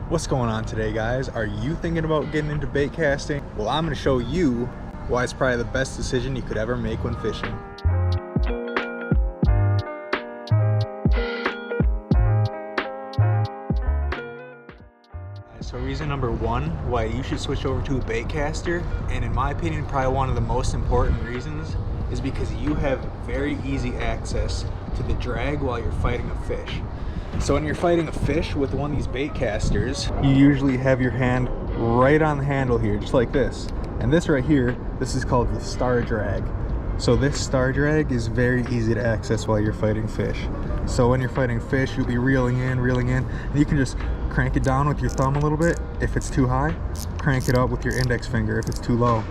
What's going on today, guys? Are you thinking about getting into bait casting? Well, I'm going to show you why it's probably the best decision you could ever make when fishing. So reason number one why you should switch over to a bait caster, and in my opinion probably one of the most important reasons, is because you have very easy access to the drag while you're fighting a fish. So when you're fighting a fish with one of these bait casters, you usually have your hand right on the handle here, just like this. And this right here, this is called the star drag. So this star drag is very easy to access while you're fighting fish. So when you're fighting fish, you'll be reeling in, and you can just crank it down with your thumb a little bit if it's too high, crank it up with your index finger if it's too low.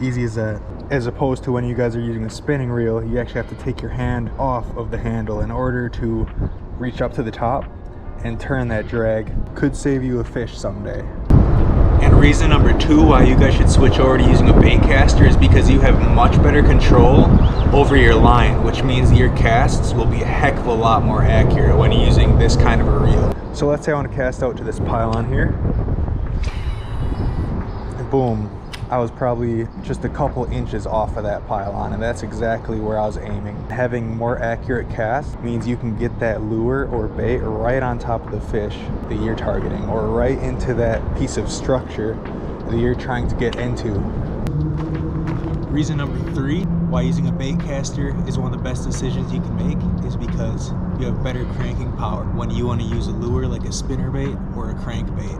Easy as that. As opposed to when you guys are using a spinning reel, you actually have to take your hand off of the handle in order to reach up to the top and turn that drag. Could save you a fish someday. And reason number two why you guys should switch over to using a bait caster is because you have much better control over your line, which means your casts will be a heck of a lot more accurate when you're using this kind of a reel. So let's say I want to cast out to this pylon here, and boom, I was probably just a couple inches off of that pylon, and that's exactly where I was aiming. Having more accurate casts means you can get that lure or bait right on top of the fish that you're targeting, or right into that piece of structure that you're trying to get into. Reason number three why using a bait caster is one of the best decisions you can make is because you have better cranking power when you want to use a lure like a spinner bait or a crankbait.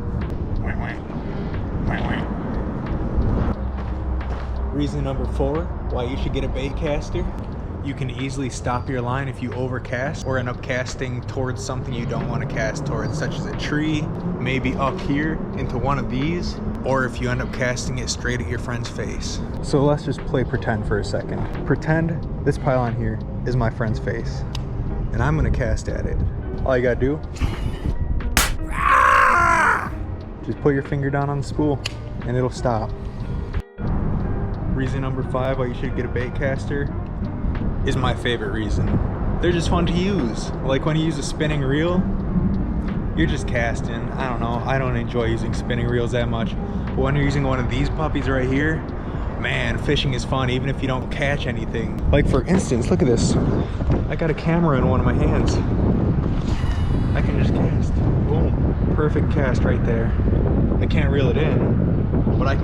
Reason number four why you should get a bait caster: you can easily stop your line if you overcast or end up casting towards something you don't want to cast towards, such as a tree, maybe up here into one of these, or if you end up casting it straight at your friend's face. So let's just play pretend for a second. Pretend this pylon here is my friend's face, and I'm gonna cast at it. All you gotta do, just put your finger down on the spool and it'll stop. Reason number five why you should get a bait caster is my favorite reason. They're just fun to use. Like when you use a spinning reel, you're just casting. I don't know, I don't enjoy using spinning reels that much. But when you're using one of these puppies right here, man, fishing is fun even if you don't catch anything. Like for instance, look at this. I got a camera in one of my hands. I can just cast. Boom. Perfect cast right there. I can't reel it in, but I can